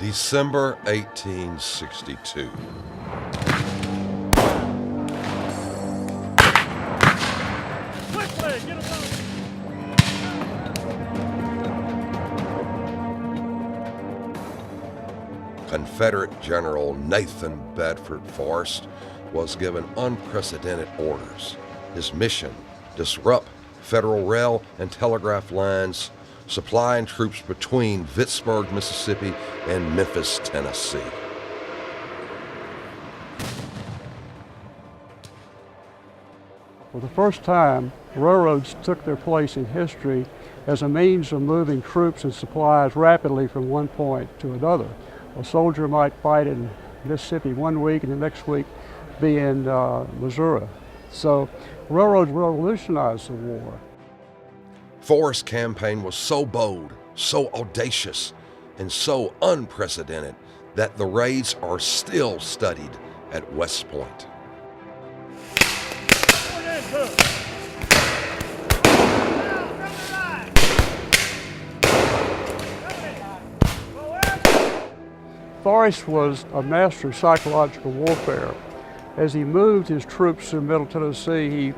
December 1862. Quickly, get him out! Confederate General Nathan Bedford Forrest was given unprecedented orders. His mission: disrupt Federal rail and telegraph lines, supplying troops between Vicksburg, Mississippi, and Memphis, Tennessee. For the first time, railroads took their place in history as a means of moving troops and supplies rapidly from one point to another. A soldier might fight in Mississippi one week and the next week be in Missouri. So railroads revolutionized the war. Forrest's campaign was so bold, so audacious, and so unprecedented that the raids are still studied at West Point. Forrest was a master of psychological warfare. As he moved his troops through Middle Tennessee,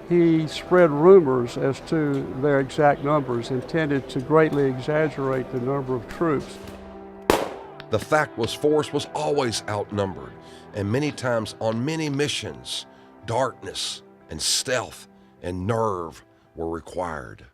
he spread rumors as to their exact numbers, intended to greatly exaggerate the number of troops. The fact was, Forrest was always outnumbered, and many times on many missions, darkness and stealth and nerve were required.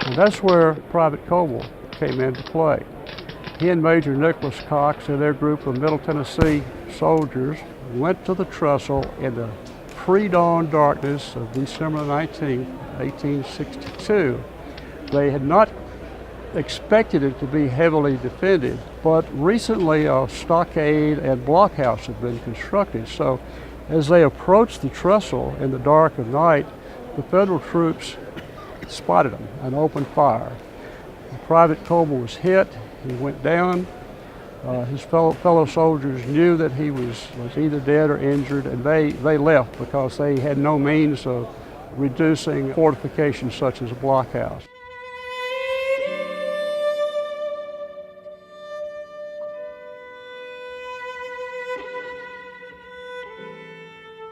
And that's where Private Coble came into play. He and Major Nicholas Cox and their group of Middle Tennessee soldiers went to the trestle in the pre-dawn darkness of December 19, 1862. They had not expected it to be heavily defended, but recently a stockade and blockhouse had been constructed. So as they approached the trestle in the dark of night, the Federal troops spotted them and opened fire. Private Coble was hit. He went down. His fellow soldiers knew that he was either dead or injured, and they left because they had no means of reducing fortifications such as a blockhouse.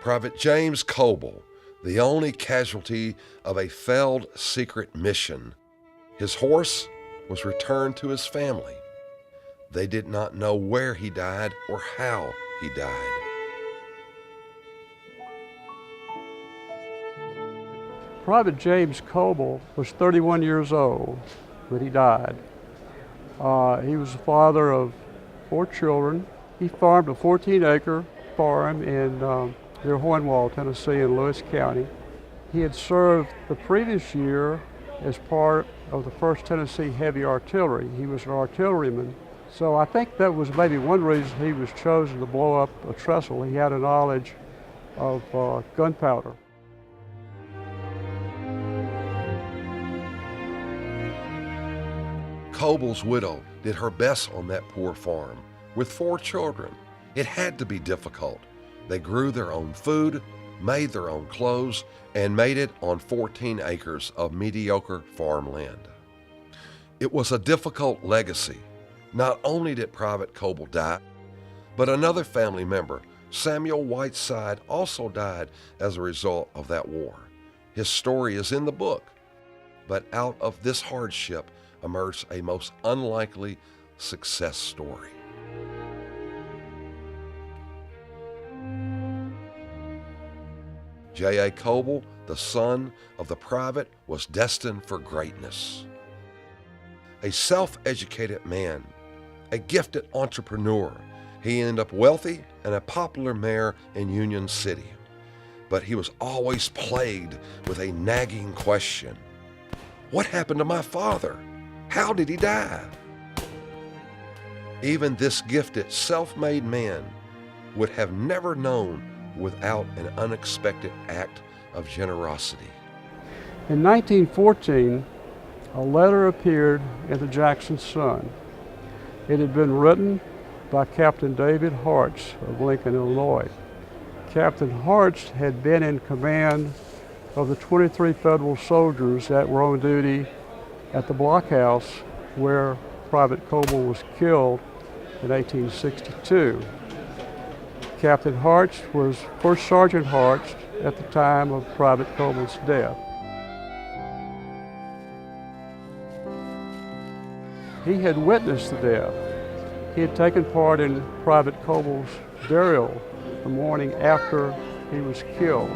Private James Coble, the only casualty of a failed secret mission. His horse was returned to his family. They did not know where he died or how he died. Private James Coble was 31 years old when he died. He was the father of 4 children. He farmed a 14-acre farm in near Hohenwald, Tennessee, in Lewis County. He had served the previous year as part of the 1st Tennessee Heavy Artillery. He was an artilleryman. So I think that was maybe one reason he was chosen to blow up a trestle. He had a knowledge of gunpowder. Coble's widow did her best on that poor farm with 4 children. It had to be difficult. They grew their own food, made their own clothes, and made it on 14 acres of mediocre farmland. It was a difficult legacy. Not only did Private Coble die, but another family member, Samuel Whiteside, also died as a result of that war. His story is in the book, but out of this hardship emerged a most unlikely success story. J.A. Coble, the son of the private, was destined for greatness. A self-educated man, a gifted entrepreneur, he ended up wealthy and a popular mayor in Union City. But he was always plagued with a nagging question. What happened to my father? How did he die? Even this gifted, self-made man would have never known without an unexpected act of generosity. In 1914, a letter appeared in the Jackson Sun. It had been written by Captain David Hartz of Lincoln, Illinois. Captain Hartz had been in command of the 23 Federal soldiers that were on duty at the blockhouse where Private Coble was killed in 1862. Captain Hartz was First Sergeant Hartz at the time of Private Coble's death. He had witnessed the death. He had taken part in Private Coble's burial the morning after he was killed.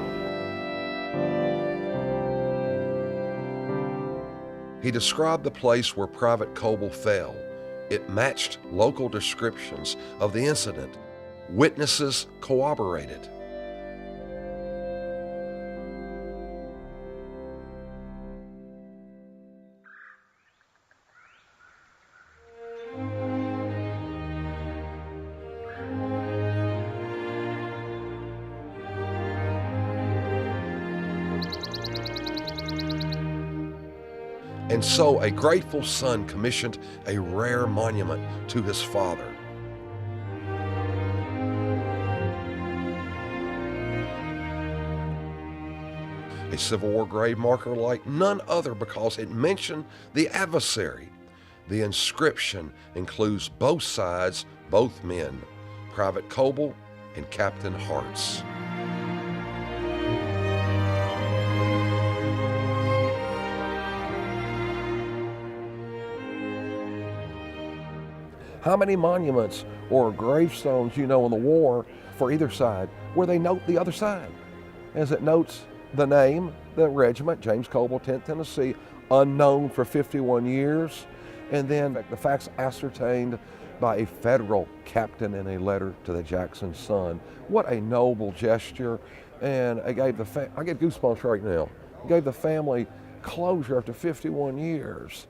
He described the place where Private Coble fell. It matched local descriptions of the incident. Witnesses corroborated. And so a grateful son commissioned a rare monument to his father. A Civil War grave marker like none other because it mentioned the adversary. The inscription includes both sides, both men, Private Coble and Captain Hartz. How many monuments or gravestones you know in the war for either side where they note the other side? As it notes the name, the regiment, James Coble, 10th Tennessee, unknown for 51 years, and then the facts ascertained by a federal captain in a letter to the Jackson's son. What a noble gesture, and I get goosebumps right now. It gave the family closure after 51 years.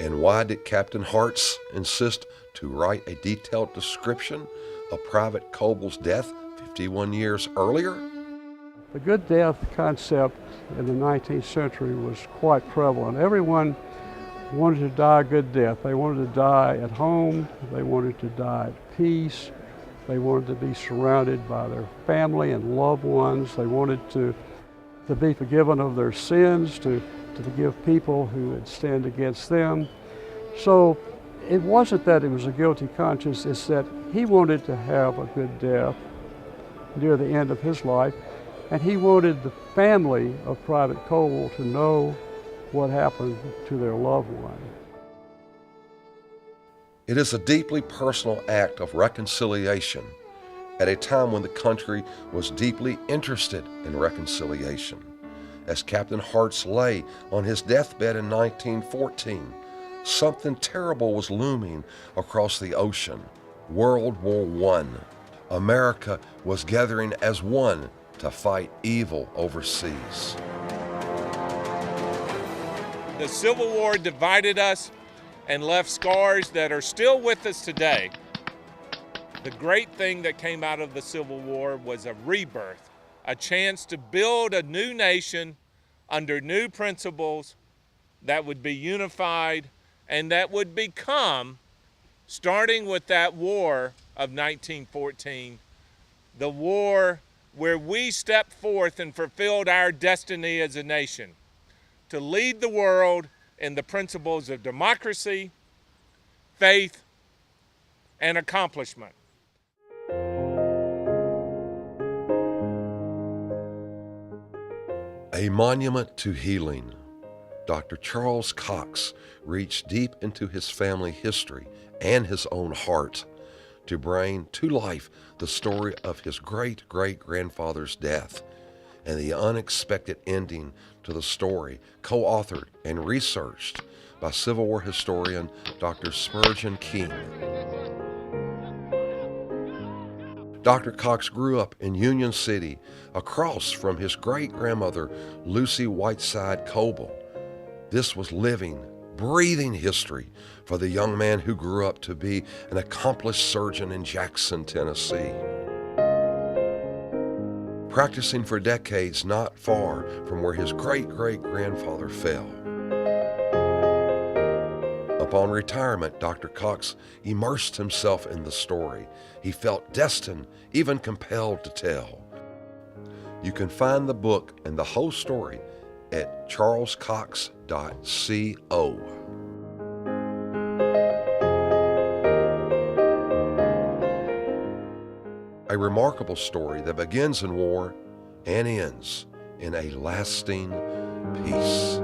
And why did Captain Hartz insist to write a detailed description of Private Coble's death 51 years earlier? The good death concept in the 19th century was quite prevalent. Everyone wanted to die a good death. They wanted to die at home. They wanted to die at peace. They wanted to be surrounded by their family and loved ones. They wanted to be forgiven of their sins, to forgive people who had sinned against them. So it wasn't that it was a guilty conscience, it's that he wanted to have a good death near the end of his life, and he wanted the family of Private Coble to know what happened to their loved one. It is a deeply personal act of reconciliation at a time when the country was deeply interested in reconciliation. As Captain Hartz lay on his deathbed in 1914, something terrible was looming across the ocean. World War I. America was gathering as one to fight evil overseas. The Civil War divided us and left scars that are still with us today. The great thing that came out of the Civil War was a rebirth, a chance to build a new nation under new principles that would be unified and that would become, starting with that war of 1914, the war where we stepped forth and fulfilled our destiny as a nation, to lead the world in the principles of democracy, faith, and accomplishment. A monument to healing. Dr. Charles Cox reached deep into his family history and his own heart to bring to life the story of his great-great-grandfather's death and the unexpected ending to the story, co-authored and researched by Civil War historian Dr. Spurgeon King. Dr. Cox grew up in Union City, across from his great-grandmother, Lucy Whiteside Coble. This was living, breathing history for the young man who grew up to be an accomplished surgeon in Jackson, Tennessee. practicing for decades not far from where his great-great-grandfather fell. Upon retirement, Dr. Cox immersed himself in the story. He felt destined, even compelled to tell. You can find the book and the whole story at charlescox.co. A remarkable story that begins in war and ends in a lasting peace.